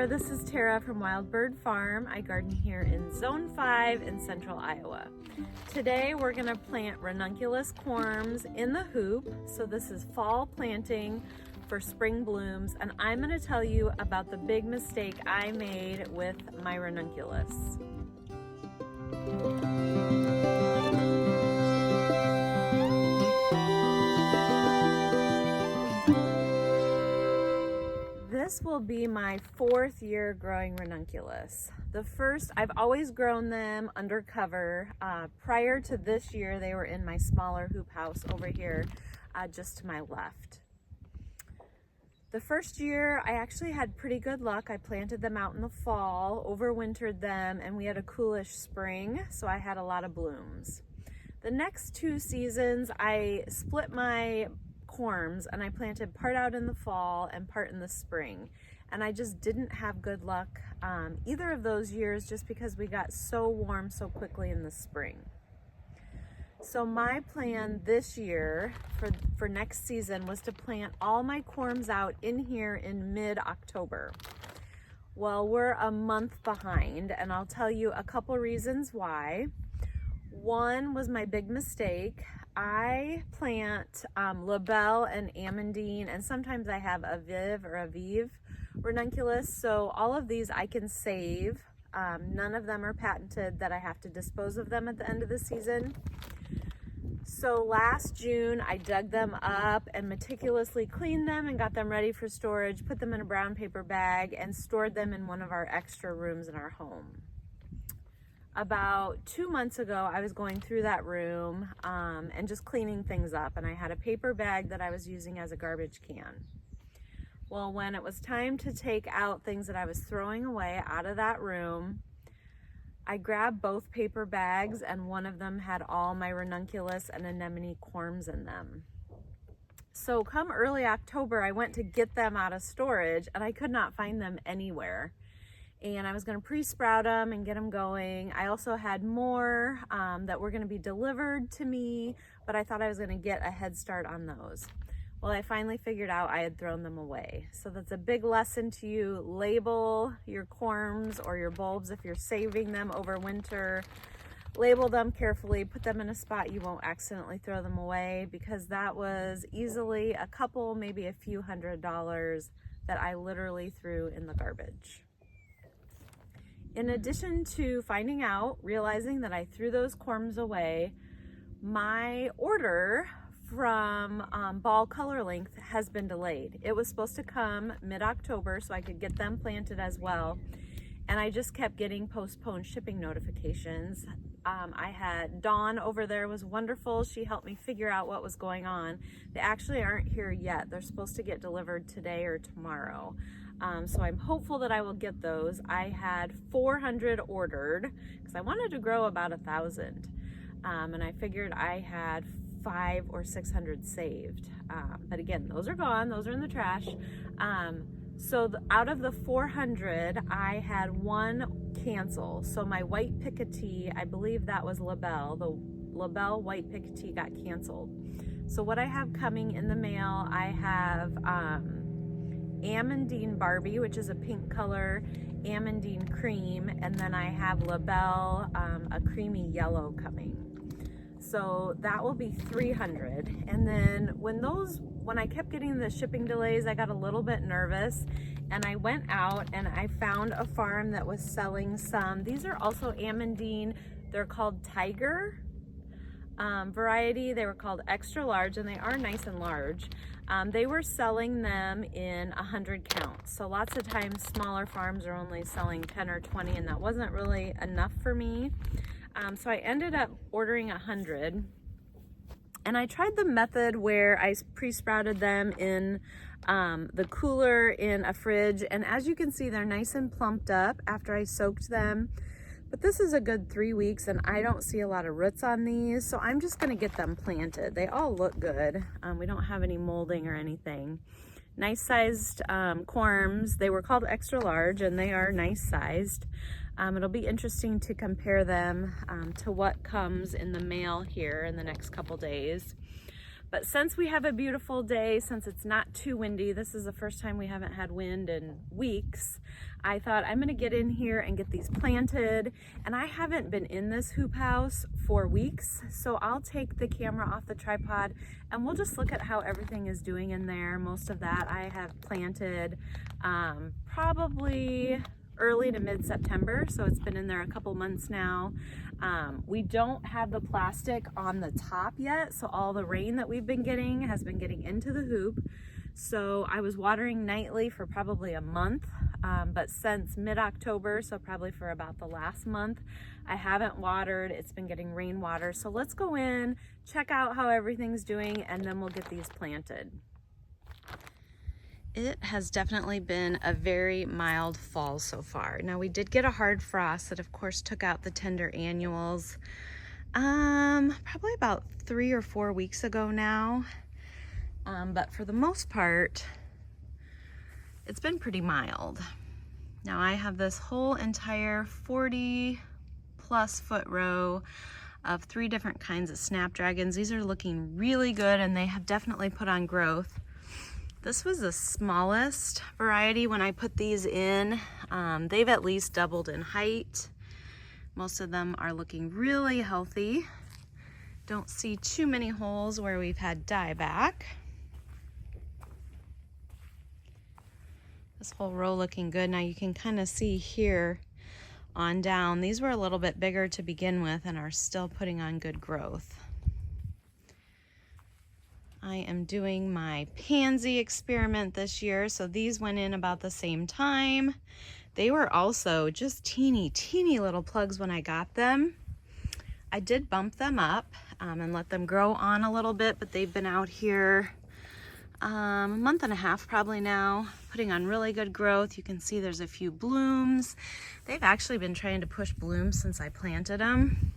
there, this is Tara from Wild Bird Farm. I garden here in Zone 5 in central Iowa. Today we're going to plant ranunculus corms in the hoop. So this is fall planting for spring blooms, and I'm going to tell you about the big mistake I made with my ranunculus. This will be my 4th year growing ranunculus. I've always grown them under cover. Prior to this year, they were in my smaller hoop house over here, just to my left. The first year, I actually had pretty good luck. I planted them out in the fall, overwintered them, and we had a coolish spring, so I had a lot of blooms. The next 2 seasons, I split my corms and I planted part out in the fall and part in the spring, and I just didn't have good luck either of those years, just because we got so warm so quickly in the spring. So my plan this year for next season was to plant all my corms out in here in mid-October. Well, we're a month behind, and I'll tell you a couple reasons why. One was my big mistake. I plant labelle and amandine, and sometimes I have Aviv ranunculus. So all of these I can save. None of them are patented that I have to dispose of them at the end of the season. So last June, I dug them up and meticulously cleaned them and got them ready for storage, put them in a brown paper bag, and stored them in one of our extra rooms in our home. About 2 months ago, I was going through that room and just cleaning things up, and I had a paper bag that I was using as a garbage can. Well, when it was time to take out things that I was throwing away out of that room, I grabbed both paper bags, and one of them had all my ranunculus and anemone corms in them. So come early October, I went to get them out of storage, and I could not find them anywhere. And I was going to pre-sprout them and get them going. I also had more that were going to be delivered to me, but I thought I was going to get a head start on those. Well, I finally figured out I had thrown them away. So that's a big lesson to you. Label your corms or your bulbs if you're saving them over winter. Label them carefully, put them in a spot you won't accidentally throw them away, because that was easily a couple, maybe a few $100s that I literally threw in the garbage. In addition to finding out, realizing that I threw those corms away, my order from Ball Color Length has been delayed. It was supposed to come mid-October so I could get them planted as well, and I just kept getting postponed shipping notifications. I had Dawn over there, was wonderful. She helped me figure out what was going on. They actually aren't here yet. They're supposed to get delivered today or tomorrow. So I'm hopeful that I will get those. I had 400 ordered because I wanted to grow about 1,000. And I figured I had 500 or 600 saved. But again, those are gone. Those are in the trash. So out of the 400, I had one cancel. So my white picotee, I believe that was labelle. The labelle white picotee got canceled. So what I have coming in the mail, I have amandine Barbie, which is a pink color, amandine cream, and then I have labelle, a creamy yellow coming. So that will be 300. And then when I kept getting the shipping delays, I got a little bit nervous, and I went out and I found a farm that was selling some. These are also amandine. They're called Tiger variety. They were called extra large, and they are nice and large. They were selling them in 100 counts. So lots of times smaller farms are only selling 10 or 20, and that wasn't really enough for me. So I ended up ordering 100, and I tried the method where I pre-sprouted them in the cooler in a fridge, and as you can see, they're nice and plumped up after I soaked them. But this is a good 3 weeks, and I don't see a lot of roots on these, so I'm just gonna get them planted. They all look good. We don't have any molding or anything. Nice sized corms. They were called extra large, and they are nice sized. It'll be interesting to compare them to what comes in the mail here in the next couple days. But since we have a beautiful day, since it's not too windy, this is the first time we haven't had wind in weeks, I thought I'm gonna get in here and get these planted. And I haven't been in this hoop house for weeks, so I'll take the camera off the tripod and we'll just look at how everything is doing in there. Most of that I have planted probably early to mid-September, so it's been in there a couple months now. We don't have the plastic on the top yet, so all the rain that we've been getting has been getting into the hoop. So I was watering nightly for probably a month, but since mid-October, so probably for about the last month, I haven't watered. It's been getting rainwater. So let's go in, check out how everything's doing, and then we'll get these planted. It has definitely been a very mild fall so far. Now we did get a hard frost that of course took out the tender annuals probably about 3 or 4 weeks ago now. But for the most part, it's been pretty mild. Now I have this whole entire 40+ foot row of 3 different kinds of snapdragons. These are looking really good and they have definitely put on growth. This was the smallest variety when I put these in. They've at least doubled in height. Most of them are looking really healthy. Don't see too many holes where we've had dieback. This whole row looking good. Now you can kind of see here on down, these were a little bit bigger to begin with and are still putting on good growth. I am doing my pansy experiment this year, so these went in about the same time. They were also just teeny little plugs when I got them. I did bump them up and let them grow on a little bit, but they've been out here a month and a half probably now, putting on really good growth. You can see there's a few blooms. They've actually been trying to push blooms since I planted them.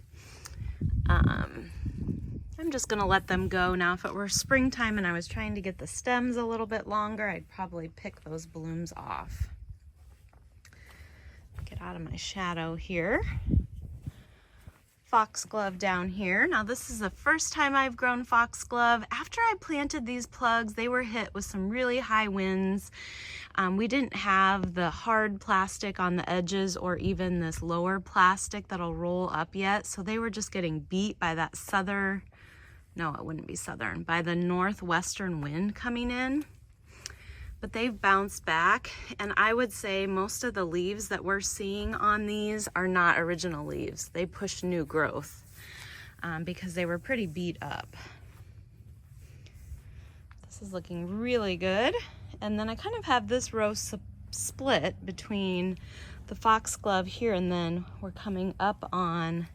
I'm just gonna let them go. Now, if it were springtime and I was trying to get the stems a little bit longer, I'd probably pick those blooms off. Get out of my shadow here. Foxglove down here. Now this is the first time I've grown foxglove. After I planted these plugs, they were hit with some really high winds. We didn't have the hard plastic on the edges or even this lower plastic that'll roll up yet, so they were just getting beat by that by the northwestern wind coming in. But they've bounced back, and I would say most of the leaves that we're seeing on these are not original leaves. They pushed new growth because they were pretty beat up. This is looking really good. And then I kind of have this row split between the foxglove here, and then we're coming up on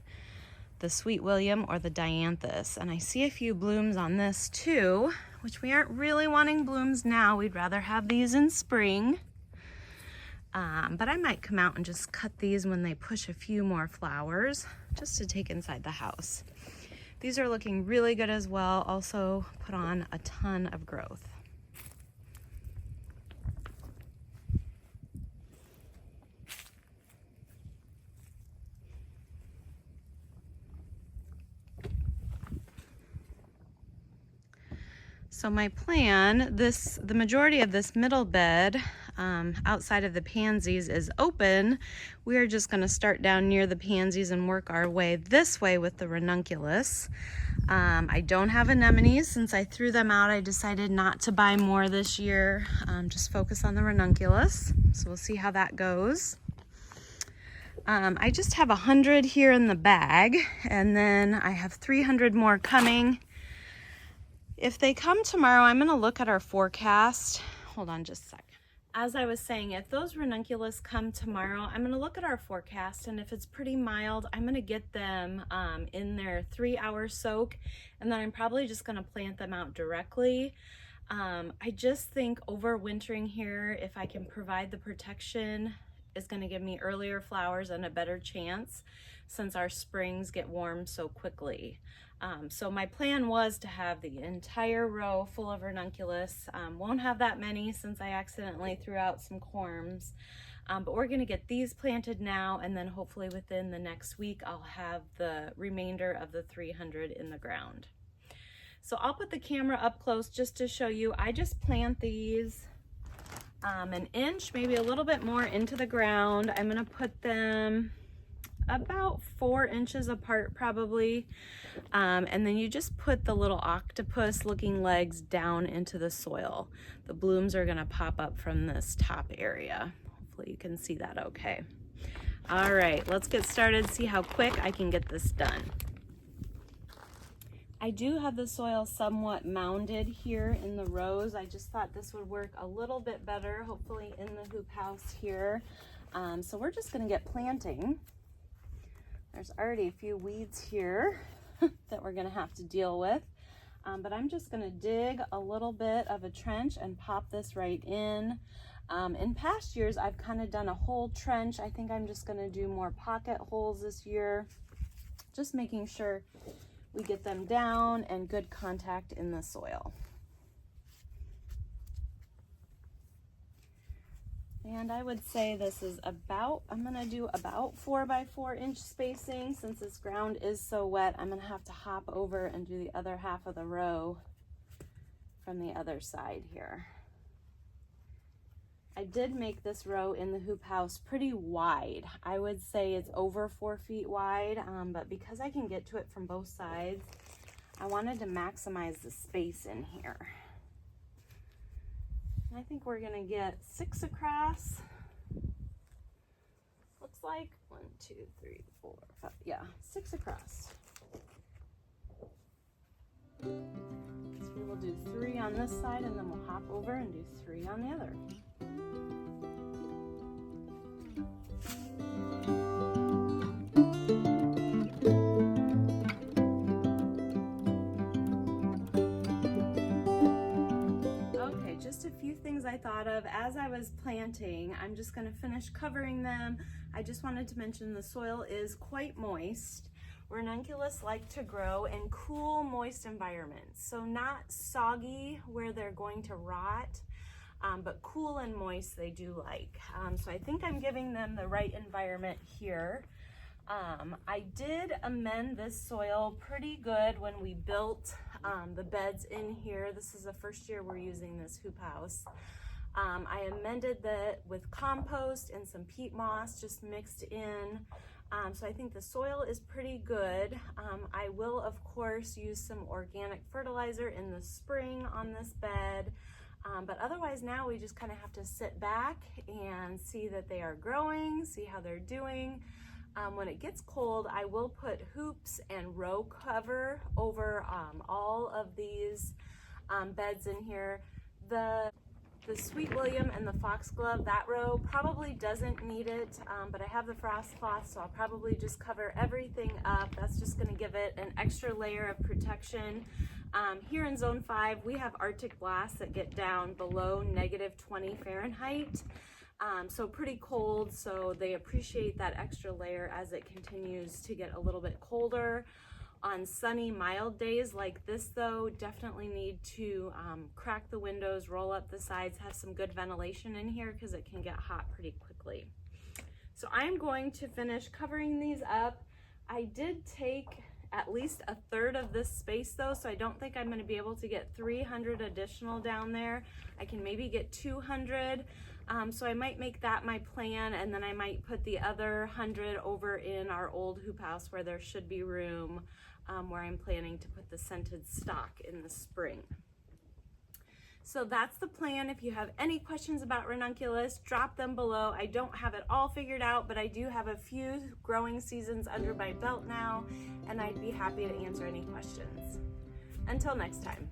the Sweet William or the Dianthus. And I see a few blooms on this too, which we aren't really wanting blooms now. We'd rather have these in spring. But I might come out and just cut these when they push a few more flowers, just to take inside the house. These are looking really good as well. Also put on a ton of growth. So my plan, the majority of this middle bed outside of the pansies is open. We are just going to start down near the pansies and work our way this way with the ranunculus. I don't have anemones. Since I threw them out, I decided not to buy more this year. Just focus on the ranunculus. So we'll see how that goes. I just have 100 here in the bag, and then I have 300 more coming. If they come tomorrow, I'm going to look at our forecast. Hold on just a sec. As I was saying, if those ranunculus come tomorrow, I'm going to look at our forecast, and if it's pretty mild, I'm going to get them in their 3-hour soak, and then I'm probably just going to plant them out directly. I just think overwintering here, if I can provide the protection, is going to give me earlier flowers and a better chance since our springs get warm so quickly. So my plan was to have the entire row full of ranunculus. Won't have that many since I accidentally threw out some corms, but we're going to get these planted now, and then hopefully within the next week I'll have the remainder of the 300 in the ground. So I'll put the camera up close just to show you. I just plant these an inch, maybe a little bit more into the ground. I'm gonna put them about 4 inches apart probably. And then you just put the little octopus looking legs down into the soil. The blooms are gonna pop up from this top area. Hopefully you can see that okay. All right, let's get started, see how quick I can get this done. I do have the soil somewhat mounded here in the rows. I just thought this would work a little bit better, hopefully in the hoop house here. So we're just gonna get planting. There's already a few weeds here that we're gonna have to deal with. But I'm just gonna dig a little bit of a trench and pop this right in. In past years, I've kind of done a whole trench. I think I'm just gonna do more pocket holes this year, just making sure we get them down and good contact in the soil. And I would say this is about, I'm gonna do about 4 by 4 inch spacing. Since this ground is so wet, I'm gonna have to hop over and do the other half of the row from the other side here. I did make this row in the hoop house pretty wide. I would say it's over 4 feet wide, but because I can get to it from both sides, I wanted to maximize the space in here. I think we're gonna get 6 across. Looks like 1, 2, 3, 4, 5, yeah, 6 across. So we will do 3 on this side and then we'll hop over and do 3 on the other. Okay, just a few things I thought of as I was planting. I'm just going to finish covering them. I just wanted to mention the soil is quite moist. Ranunculus like to grow in cool, moist environments, so not soggy where they're going to rot, but cool and moist they do like. So I think I'm giving them the right environment here. I did amend this soil pretty good when we built the beds in here. This is the first year we're using this hoop house. I amended that with compost and some peat moss just mixed in. So I think the soil is pretty good. I will, of course, use some organic fertilizer in the spring on this bed. But otherwise now we just kind of have to sit back and see that they are growing, see how they're doing. When it gets cold, I will put hoops and row cover over all of these beds in here. The Sweet William and the Foxglove, that row probably doesn't need it, but I have the frost cloth, so I'll probably just cover everything up. That's just going to give it an extra layer of protection. Here in Zone 5, we have Arctic blasts that get down below -20 Fahrenheit. So pretty cold, so they appreciate that extra layer as it continues to get a little bit colder. On sunny, mild days like this though, definitely need to crack the windows, roll up the sides, have some good ventilation in here because it can get hot pretty quickly. So I'm going to finish covering these up. I did take at least 1/3 of this space though, so I don't think I'm going to be able to get 300 additional down there. I can maybe get 200. So I might make that my plan, and then I might put the other 100 over in our old hoop house where there should be room, where I'm planning to put the scented stock in the spring. So that's the plan. If you have any questions about ranunculus, drop them below. I don't have it all figured out, but I do have a few growing seasons under my belt now, and I'd be happy to answer any questions. Until next time.